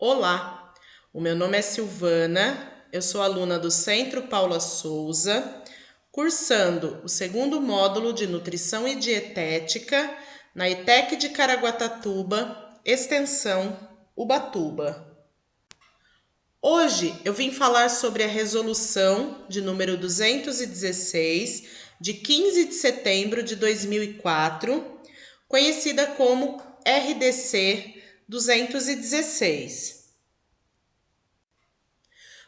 Olá, o meu nome é Silvana, eu sou aluna do Centro Paula Souza, cursando o segundo módulo de Nutrição e Dietética na ETEC de Caraguatatuba, extensão Ubatuba. Hoje eu vim falar sobre a resolução de número 216, de 15 de setembro de 2004, conhecida como RDC 216.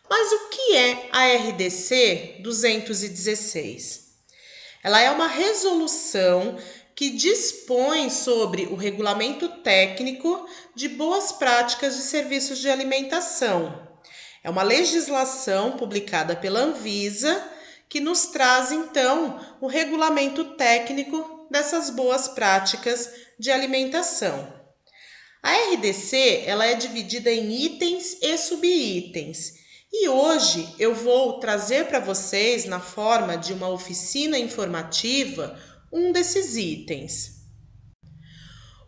Mas o que é a RDC 216? Ela é uma resolução que dispõe sobre o regulamento técnico de boas práticas de serviços de alimentação. É uma legislação publicada pela Anvisa que nos traz, então, o regulamento técnico dessas boas práticas de alimentação. A RDC ela é dividida em itens e subitens. E hoje eu vou trazer para vocês, na forma de uma oficina informativa, um desses itens.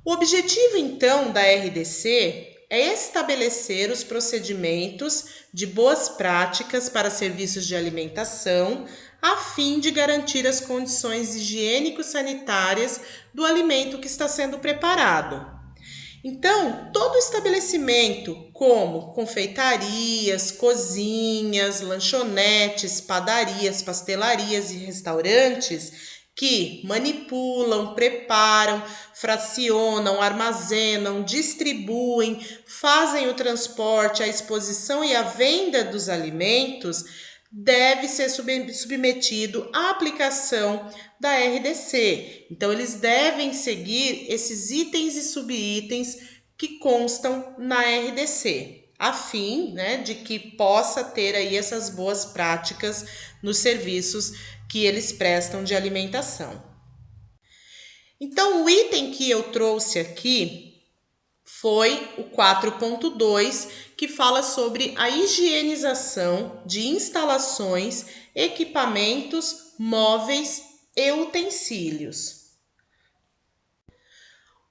O objetivo, então, da RDC é estabelecer os procedimentos de boas práticas para serviços de alimentação, a fim de garantir as condições higiênico-sanitárias do alimento que está sendo preparado. Então, todo estabelecimento, como confeitarias, cozinhas, lanchonetes, padarias, pastelarias e restaurantes, que manipulam, preparam, fracionam, armazenam, distribuem, fazem o transporte, a exposição e a venda dos alimentos, deve ser submetido à aplicação da RDC. Então, eles devem seguir esses itens e subitens que constam na RDC, a fim, de que possa ter aí essas boas práticas nos serviços que eles prestam de alimentação. Então, o item que eu trouxe aqui foi o 4.2, que fala sobre a higienização de instalações, equipamentos, móveis e utensílios.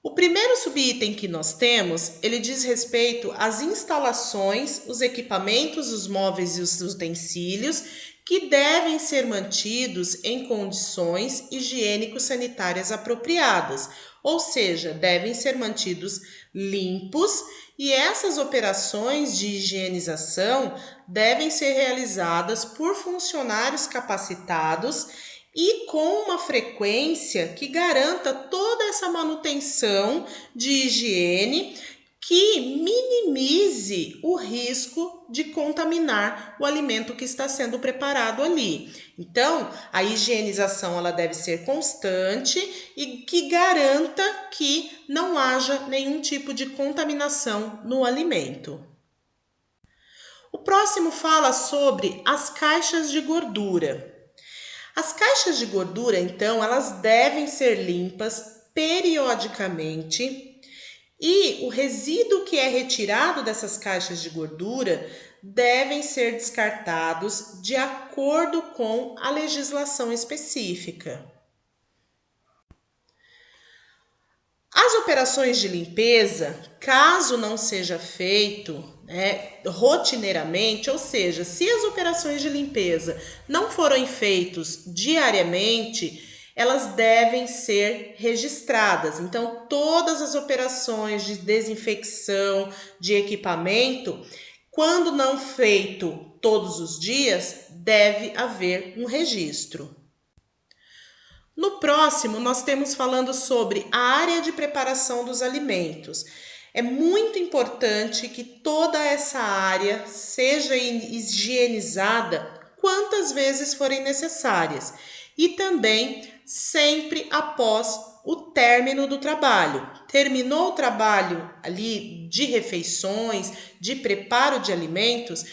O primeiro subitem que nós temos, ele diz respeito às instalações, os equipamentos, os móveis e os utensílios que devem ser mantidos em condições higiênico-sanitárias apropriadas, ou seja, devem ser mantidos limpos, e essas operações de higienização devem ser realizadas por funcionários capacitados e com uma frequência que garanta toda essa manutenção de higiene que minimize o risco de contaminar o alimento que está sendo preparado ali. Então, a higienização ela deve ser constante e que garanta que não haja nenhum tipo de contaminação no alimento. O próximo fala sobre as caixas de gordura. As caixas de gordura, então, elas devem ser limpas periodicamente e o resíduo que é retirado dessas caixas de gordura devem ser descartados de acordo com a legislação específica. As operações de limpeza, caso não seja feito rotineiramente, ou seja, se as operações de limpeza não forem feitas diariamente, elas devem ser registradas. Então, todas as operações de desinfecção de equipamento, quando não feito todos os dias, deve haver um registro. No próximo, nós temos falando sobre a área de preparação dos alimentos. É muito importante que toda essa área seja higienizada quantas vezes forem necessárias e também sempre após o término do trabalho. Terminou o trabalho ali de refeições, de preparo de alimentos,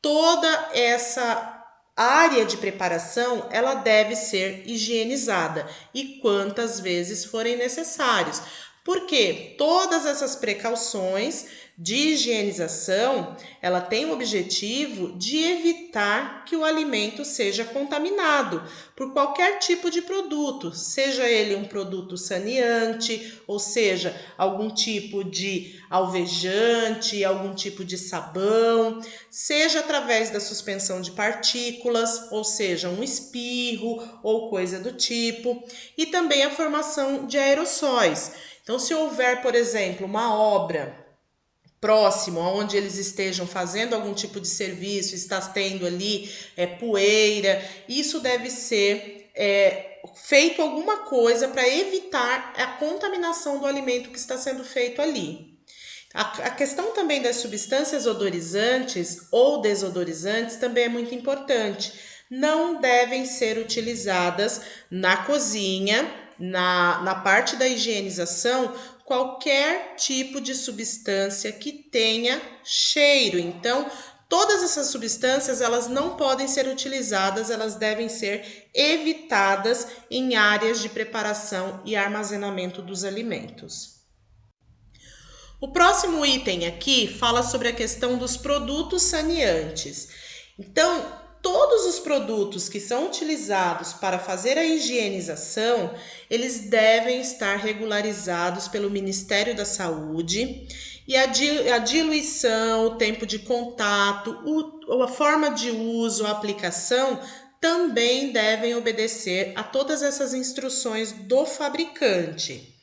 toda essa área de preparação, ela deve ser higienizada e quantas vezes forem necessários, Porque todas essas precauções de higienização, ela tem o objetivo de evitar que o alimento seja contaminado por qualquer tipo de produto, seja ele um produto saneante, ou seja, algum tipo de alvejante, algum tipo de sabão, seja através da suspensão de partículas, ou seja, um espirro ou coisa do tipo, e também a formação de aerossóis. Então, se houver, por exemplo, uma obra próximo, onde eles estejam fazendo algum tipo de serviço, está tendo ali poeira, isso deve ser feito alguma coisa para evitar a contaminação do alimento que está sendo feito ali. A questão também das substâncias odorizantes ou desodorizantes também é muito importante. Não devem ser utilizadas na cozinha, na parte da higienização, qualquer tipo de substância que tenha cheiro. Então, todas essas substâncias, elas não podem ser utilizadas, elas devem ser evitadas em áreas de preparação e armazenamento dos alimentos. O próximo item aqui fala sobre a questão dos produtos saneantes. Então, todos os produtos que são utilizados para fazer a higienização, eles devem estar regularizados pelo Ministério da Saúde e a diluição, o tempo de contato, a forma de uso, a aplicação também devem obedecer a todas essas instruções do fabricante.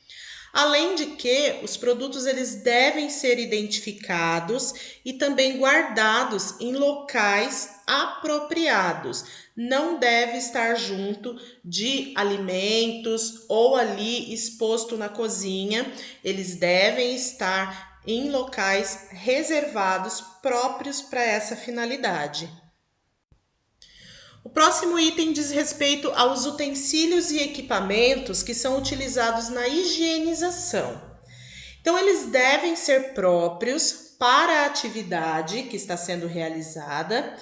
Além de que os produtos eles devem ser identificados e também guardados em locais apropriados. Não deve estar junto de alimentos ou ali exposto na cozinha. Eles devem estar em locais reservados próprios para essa finalidade. O próximo item diz respeito aos utensílios e equipamentos que são utilizados na higienização. Então, eles devem ser próprios para a atividade que está sendo realizada,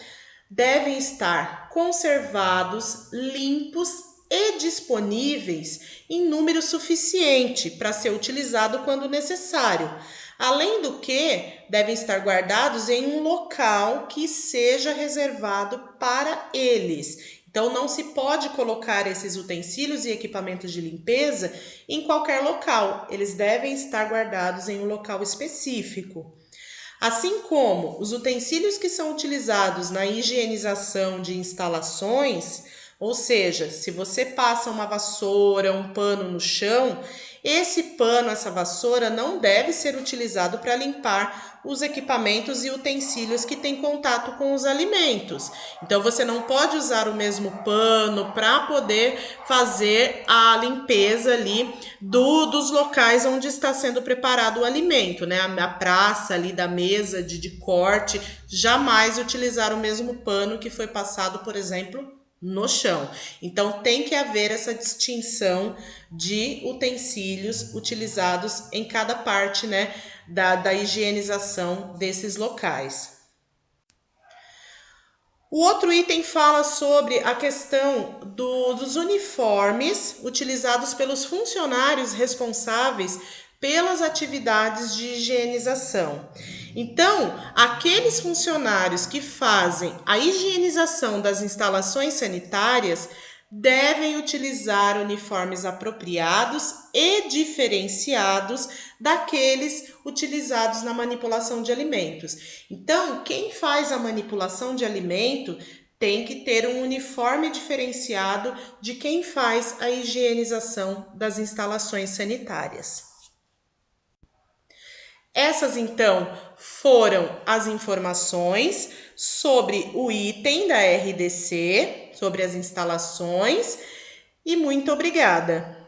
devem estar conservados, limpos e disponíveis em número suficiente para ser utilizado quando necessário. Além do que, devem estar guardados em um local que seja reservado para eles. Então, não se pode colocar esses utensílios e equipamentos de limpeza em qualquer local. Eles devem estar guardados em um local específico. Assim como os utensílios que são utilizados na higienização de instalações, ou seja, se você passa uma vassoura, um pano no chão, esse pano, essa vassoura não deve ser utilizado para limpar os equipamentos e utensílios que têm contato com os alimentos. Então, você não pode usar o mesmo pano para poder fazer a limpeza ali dos locais onde está sendo preparado o alimento, né? A praça ali da mesa de corte, jamais utilizar o mesmo pano que foi passado, por exemplo, no chão. Então, tem que haver essa distinção de utensílios utilizados em cada parte, né, da higienização desses locais. O outro item fala sobre a questão dos uniformes utilizados pelos funcionários responsáveis pelas atividades de higienização. Então, aqueles funcionários que fazem a higienização das instalações sanitárias devem utilizar uniformes apropriados e diferenciados daqueles utilizados na manipulação de alimentos. Então, quem faz a manipulação de alimento tem que ter um uniforme diferenciado de quem faz a higienização das instalações sanitárias. Essas, então, foram as informações sobre o item da RDC, sobre as instalações, e muito obrigada!